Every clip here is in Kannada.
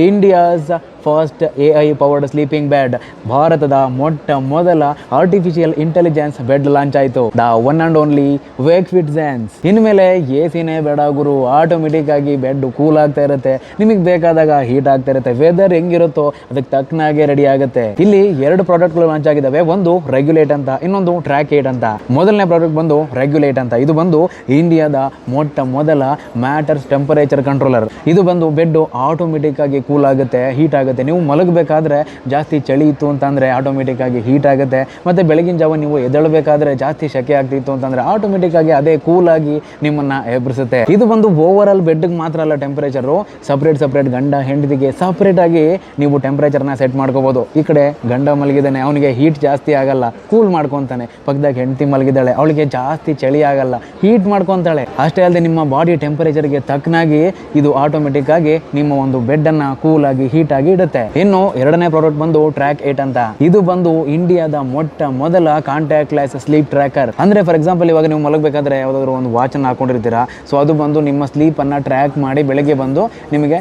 India's first AI powered sleeping bed. ಭಾರತದ ಮೊಟ್ಟ ಮೊದಲ ಆರ್ಟಿಫಿಷಿಯಲ್ ಇಂಟೆಲಿಜೆನ್ಸ್ ಬೆಡ್ ಲಾಂಚ್ ಆಯಿತು. The one and only wake fit gents. ಇನ್ಮೇಲೆ ಎಸಿನೇ ಬೇಡ ಗುರು, ಆಟೋಮೆಟಿಕ್ ಆಗಿ ಬೆಡ್ ಕೂಲ್ ಆಗ್ತಾ ಇರುತ್ತೆ, ನಿಮಗೆ ಬೇಕಾದಾಗ ಹೀಟ್ ಆಗ್ತಾ ಇರುತ್ತೆ, ವೆದರ್ ಹೆಂಗಿರುತ್ತೋ ಅದಕ್ಕೆ ತಕ್ಕನಾಗೆ ರೆಡಿ ಆಗುತ್ತೆ. ಇಲ್ಲಿ 2 ಪ್ರಾಡಕ್ಟ್ಗಳು ಲಾಂಚ್ ಆಗಿದ್ದಾವೆ, ಒಂದು ರೆಗ್ಯುಲೇಟ್ ಅಂತ, ಇನ್ನೊಂದು ಟ್ರ್ಯಾಕ್ 8 ಅಂತ. ಮೊದಲನೇ ಪ್ರಾಡಕ್ಟ್ ಬಂದು ರೆಗ್ಯುಲೇಟ್ ಅಂತ. ಇದು ಬಂದು ಇಂಡಿಯಾದ ಮೊಟ್ಟ ಮೊದಲ ಮ್ಯಾಟರ್ಸ್ ಟೆಂಪರೇಚರ್ ಕಂಟ್ರೋಲರ್. ಇದು ಬಂದು ಬೆಡ್ ಆಟೋಮೆಟಿಕ್ ಆಗಿ ಕೂಲ್ ಆಗುತ್ತೆ, ಹೀಟ್ ಆಗುತ್ತೆ. ನೀವು ಮಲಗಬೇಕಾದ್ರೆ ಜಾಸ್ತಿ ಚಳಿ ಇತ್ತು ಅಂತಂದರೆ ಆಟೋಮೆಟಿಕ್ ಆಗಿ ಹೀಟ್ ಆಗುತ್ತೆ, ಮತ್ತು ಬೆಳಗಿನ ಜಾವ ನೀವು ಎದ್ದೇಳಬೇಕಾದ್ರೆ ಜಾಸ್ತಿ ಶೆಕೆ ಆಗ್ತಿತ್ತು ಅಂತಂದರೆ ಆಟೋಮೆಟಿಕ್ ಆಗಿ ಅದೇ ಕೂಲ್ ಆಗಿ ನಿಮ್ಮನ್ನು ಎಬ್ಬರಿಸುತ್ತೆ. ಇದು ಬಂದು ಓವರ್ ಆಲ್ ಬೆಡ್ಗೆ ಮಾತ್ರ ಅಲ್ಲ, ಟೆಂಪರೇಚರು ಸಪ್ರೇಟ್ ಗಂಡ ಹೆಂಡತಿಗೆ ಸಪ್ರೇಟ್ ಆಗಿ ನೀವು ಟೆಂಪರೇಚರ್ನ ಸೆಟ್ ಮಾಡ್ಕೋಬೋದು. ಈ ಕಡೆ ಗಂಡ ಮಲಗಿದ್ದಾನೆ, ಅವನಿಗೆ ಹೀಟ್ ಜಾಸ್ತಿ ಆಗಲ್ಲ, ಕೂಲ್ ಮಾಡ್ಕೊತಾನೆ. ಪಕ್ಕದಾಗ ಹೆಂಡತಿ ಮಲಗಿದ್ದಾಳೆ, ಅವಳಿಗೆ ಜಾಸ್ತಿ ಚಳಿ ಆಗಲ್ಲ, ಹೀಟ್ ಮಾಡ್ಕೊತಾಳೆ. ಅಷ್ಟೇ ಅಲ್ಲದೆ ನಿಮ್ಮ ಬಾಡಿ ಟೆಂಪರೇಚರ್ಗೆ ತಕ್ಕನಾಗಿ ಇದು ಆಟೋಮೆಟಿಕ್ ಆಗಿ ನಿಮ್ಮ ಒಂದು ಬೆಡ್ಡನ್ನು ಕೂಲ್ ಆಗಿ ಹೀಟ್ ಆಗಿ ಇಡುತ್ತೆ. ಇನ್ನು ಎರಡನೇ ಪ್ರಾಡಕ್ಟ್ ಬಂದು ಟ್ರ್ಯಾಕ್ 8 ಅಂತ. ಇದು ಬಂದು ಇಂಡಿಯಾದ ಮೊಟ್ಟ ಮೊದಲ ಕಾಂಟ್ಯಾಕ್ಟ್ ಲೆಸ್ ಸ್ಲೀಪ್ ಟ್ರ್ಯಾಕರ್. ಅಂದ್ರೆ ಫಾರ್ ಎಕ್ಸಾಂಪಲ್ ಇವಾಗ ನೀವು ಮಲಗಬೇಕಾದ್ರೆ ಯಾವುದಾದ್ರು ಒಂದು ವಾಚನ್ನು ಹಾಕೊಂಡಿರ್ತೀರಾ, ಸೊ ಅದು ಬಂದು ನಿಮ್ಮ ಸ್ಲೀಪನ್ನು ಟ್ರ್ಯಾಕ್ ಮಾಡಿ ಬೆಳಗ್ಗೆ ಬಂದು ನಿಮಗೆ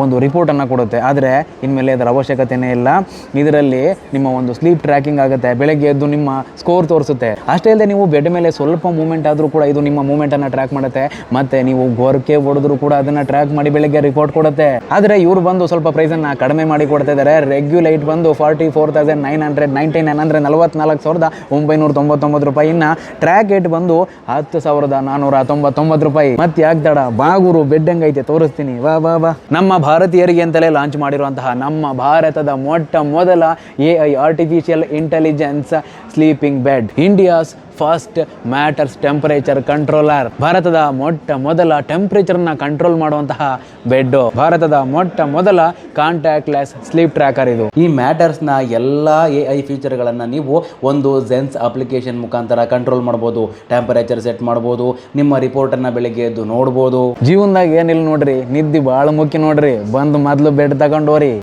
ಒಂದು ರಿಪೋರ್ಟನ್ನು ಕೊಡುತ್ತೆ. ಆದರೆ ಇನ್ಮೇಲೆ ಅದರ ಅವಶ್ಯಕತೆಯೇ ಇಲ್ಲ. ಇದರಲ್ಲಿ ನಿಮ್ಮ ಒಂದು ಸ್ಲೀಪ್ ಟ್ರ್ಯಾಕಿಂಗ್ ಆಗುತ್ತೆ, ಬೆಳಗ್ಗೆ ಎದ್ದು ನಿಮ್ಮ ಸ್ಕೋರ್ ತೋರಿಸುತ್ತೆ. ಅಷ್ಟೇ ಅಲ್ಲದೆ ನೀವು ಬೆಡ್ ಮೇಲೆ ಸ್ವಲ್ಪ ಮೂಮೆಂಟ್ ಆದರೂ ಕೂಡ ಇದು ನಿಮ್ಮ ಮೂಮೆಂಟನ್ನು ಟ್ರ್ಯಾಕ್ ಮಾಡುತ್ತೆ, ಮತ್ತು ನೀವು ಗೊರಕೆ ಹೊಡೆದ್ರು ಕೂಡ ಅದನ್ನು ಟ್ರ್ಯಾಕ್ ಮಾಡಿ ಬೆಳಗ್ಗೆ ರಿಪೋರ್ಟ್ ಕೊಡುತ್ತೆ. ಆದರೆ ಇವರು ಬಂದು ಸ್ವಲ್ಪ ಪ್ರೈಸನ್ನು ಕಡಿಮೆ ಮಾಡಿ ಕೊಡ್ತಾ ಇದ್ದಾರೆ. ರೆಗ್ಯುಲೈಟ್ ಬಂದು 44,999 ಅಂದರೆ 44,999 ರೂಪಾಯಿ. ಇನ್ನು ಟ್ರ್ಯಾಕ್ 8 ಬಂದು 10,499 ರೂಪಾಯಿ. ಮತ್ತೆ ಯಾಕೆ ತಡ, ಬಾಗುರು ಬೆಡ್ ಹೆಂಗೈತೆ ತೋರಿಸ್ತೀನಿ, ವಾ ವಾ ವಾ. ನಮ್ಮ ಭಾರತೀಯರಿಗೆ ಅಂತಲೇ ಲಾಂಚ್ ಮಾಡಿರುವಂತಹ ನಮ್ಮ ಭಾರತದ ಮೊಟ್ಟ ಮೊದಲ AI artificial intelligence sleeping bed, India's first matters temperature controller. ಭಾರತದ ಮೊಟ್ಟ ಮೊದಲ ಟೆಂಪರೇಚರ್ನ ಕಂಟ್ರೋಲ್ ಮಾಡುವಂತಹ ಬೆಡ್, ಭಾರತದ ಮೊಟ್ಟ ಮೊದಲ ಕಾಂಟ್ಯಾಕ್ಟ್ ಲೆಸ್ ಸ್ಲೀಪ್ ಟ್ರ್ಯಾಕರ್ ಇದು. ಈ ಮ್ಯಾಟರ್ಸ್ನ ಎಲ್ಲ AI ಫೀಚರ್ಗಳನ್ನು ನೀವು ಒಂದು ಜೆನ್ಸ್ ಅಪ್ಲಿಕೇಶನ್ ಮುಖಾಂತರ ಕಂಟ್ರೋಲ್ ಮಾಡ್ಬೋದು. ಟೆಂಪರೇಚರ್ ಸೆಟ್ ಮಾಡ್ಬೋದು, ನಿಮ್ಮ ರಿಪೋರ್ಟನ್ನು ಬೆಳಿಗ್ಗೆ ಎದ್ದು ನೋಡ್ಬೋದು. ಜೀವನದಾಗ ಏನಿಲ್ಲ ನೋಡ್ರಿ, ನಿದ್ದೆ ಭಾಳ ಮುಖ್ಯ ನೋಡ್ರಿ. ಬಂದು ಮೊದಲು ಬೆಡ್ ತಗೊಂಡೋರಿ.